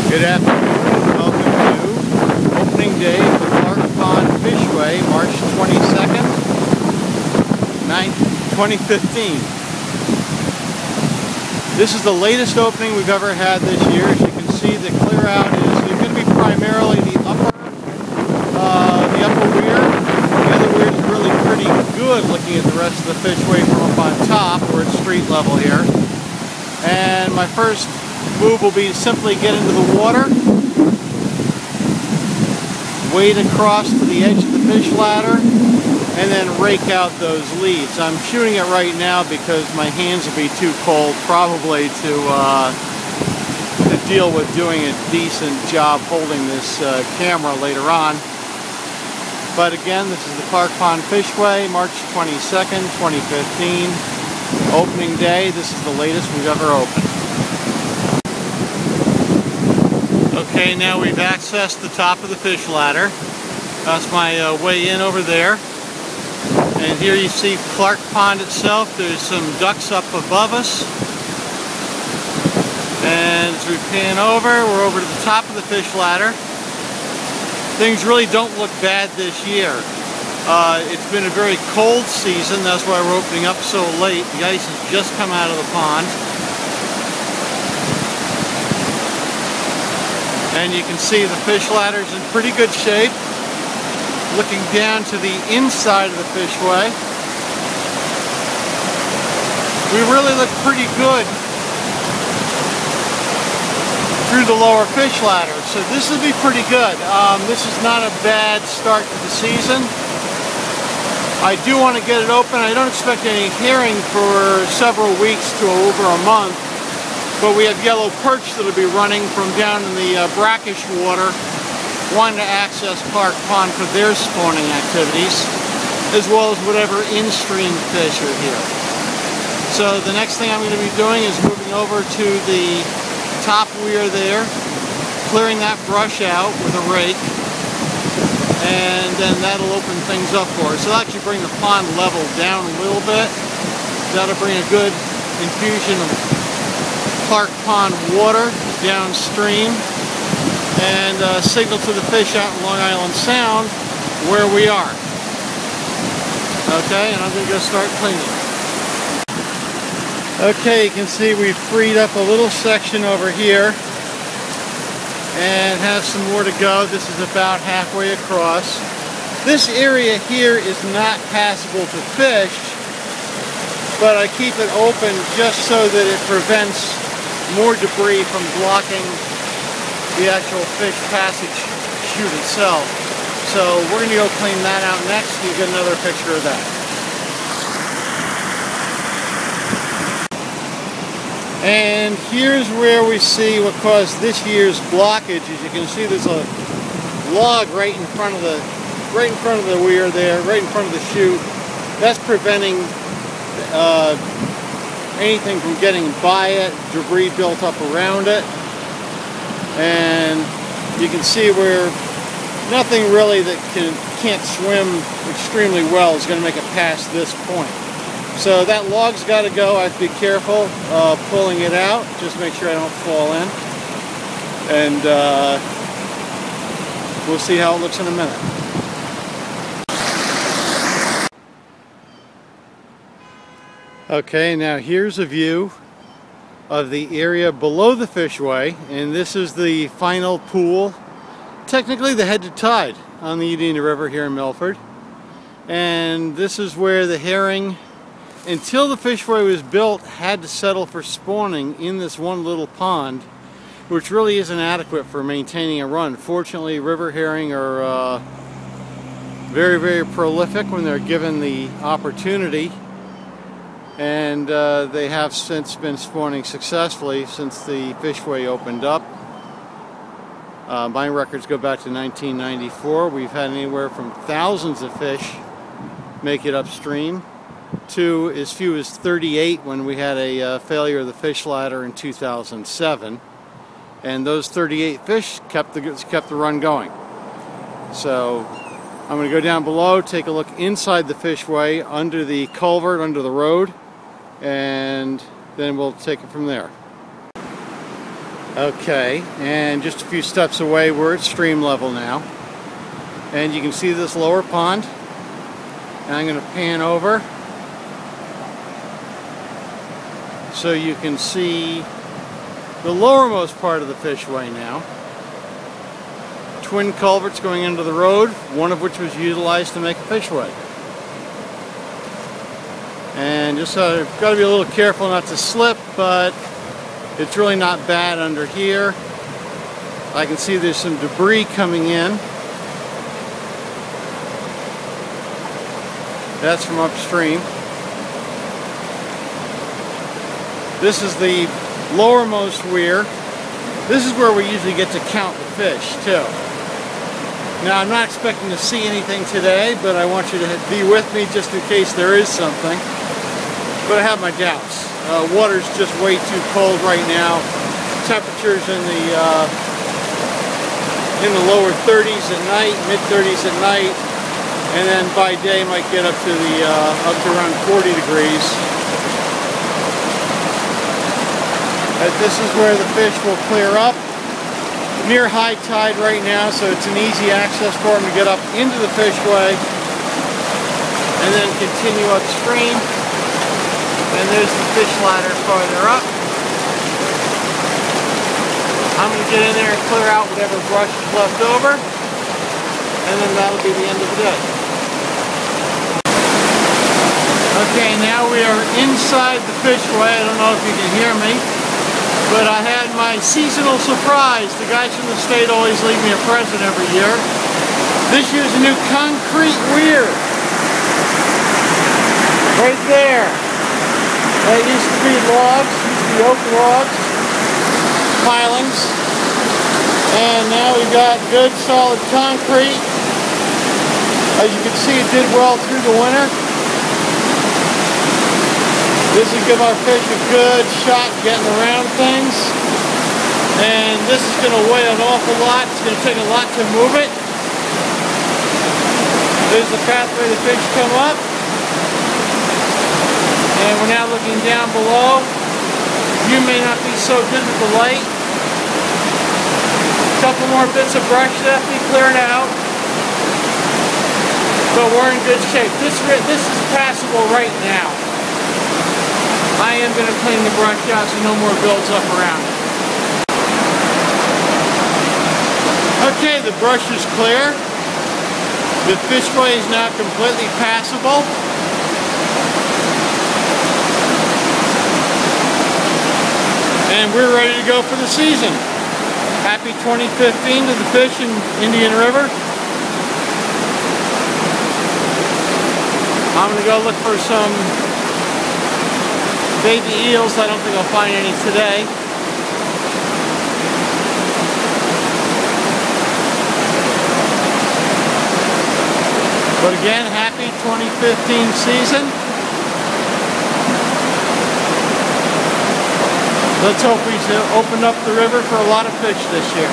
Good afternoon. Welcome to opening day of the Clark Pond Fishway, March 22nd, 2015. This is the latest opening we've ever had this year. As you can see, the clear out is going to be primarily the upper weir. The other weir is really pretty good looking at the rest of the fishway from up on top. We're at street level here. And my first move will be to simply get into the water, wade across to the edge of the fish ladder, and then rake out those leads. I'm shooting it right now because my hands will be too cold probably to deal with doing a decent job holding this camera later on. But again, this is the Clark Pond Fishway, March 22nd, 2015. Opening day. This is the latest we've ever opened. Okay, now we've accessed the top of the fish ladder. That's my way in over there. And here you see Clark Pond itself. There's some ducks up above us. And as we pan over, we're over to the top of the fish ladder. Things really don't look bad this year. It's been a very cold season. That's why we're opening up so late. The ice has just come out of the pond. And you can see the fish ladder's in pretty good shape. Looking down to the inside of the fishway, we really look pretty good through the lower fish ladder. So this will be pretty good. This is not a bad start to the season. I do want to get it open. I don't expect any herring for several weeks to over a month. But we have yellow perch that will be running from down in the brackish water, wanting to access Clark Pond for their spawning activities, as well as whatever in-stream fish are here. So the next thing I'm going to be doing is moving over to the top weir there, clearing that brush out with a rake, and then that'll open things up for us. So that'll actually bring the pond level down a little bit. That'll bring a good infusion of Clark Pond water downstream and signal to the fish out in Long Island Sound where we are. Okay, and I'm going to go start cleaning. Okay, you can see we've freed up a little section over here and have some more to go. This is about halfway across. This area here is not passable to fish, but I keep it open just so that it prevents more debris from blocking the actual fish passage chute itself. So we're going to go clean that out next. You get another picture of that. And here's where we see what caused this year's blockage. As you can see, there's a log right in front of the weir there, right in front of the chute. That's preventing anything from getting by it, debris built up around it. And you can see where nothing really that can't swim extremely well is going to make it past this point. So that log's got to go. I have to be careful pulling it out, just make sure I don't fall in. And we'll see how it looks in a minute. Okay, now here's a view of the area below the fishway, and this is the final pool, technically the head to tide on the Indian River here in Milford. And this is where the herring, until the fishway was built, had to settle for spawning in this one little pond, which really isn't adequate for maintaining a run. Fortunately, river herring are very, very prolific when they're given the opportunity. And they have since been spawning successfully since the fishway opened up. My records go back to 1994. We've had anywhere from thousands of fish make it upstream to as few as 38 when we had a failure of the fish ladder in 2007. And those 38 fish kept the run going. So I'm going to go down below, take a look inside the fishway, under the culvert, under the road, and then we'll take it from there. Okay, and just a few steps away we're at stream level now. And you can see this lower pond. And I'm going to pan over so you can see the lowermost part of the fishway now. Twin culverts going into the road, one of which was utilized to make a fishway. And just got to be a little careful not to slip, but it's really not bad under here. I can see there's some debris coming in. That's from upstream. This is the lowermost weir. This is where we usually get to count the fish too. Now I'm not expecting to see anything today, but I want you to be with me just in case there is something. But I have my doubts. Water's just way too cold right now. Temperatures in the lower 30s at night, mid 30s at night, and then by day might get up to around 40 degrees. This is where the fish will clear up. Near high tide right now, so it's an easy access for them to get up into the fishway and then continue upstream. And there's the fish ladder farther up. I'm going to get in there and clear out whatever brush is left over, and then that'll be the end of the day. Okay, now we are inside the fishway. I don't know if you can hear me, but I had my seasonal surprise. The guys from the state always leave me a present every year. This year's a new concrete weir. Right there. That used to be logs, used to be oak logs, pilings. And now we've got good solid concrete. As you can see, it did well through the winter. This will give our fish a good shot getting around things. And this is going to weigh an awful lot. It's going to take a lot to move it. There's the pathway the fish come up. And we're now looking down below. View may not be so good with the light. A couple more bits of brush left to be cleared out. But we're in good shape. This is passable right now. I am going to clean the brush out so no more builds up around it. Okay, the brush is clear. The fishway is now completely passable. And we're ready to go for the season. Happy 2015 to the fish in Indian River. I'm going to go look for some baby eels. I don't think I'll find any today. But again, happy 2015 season. Let's hope we open up the river for a lot of fish this year.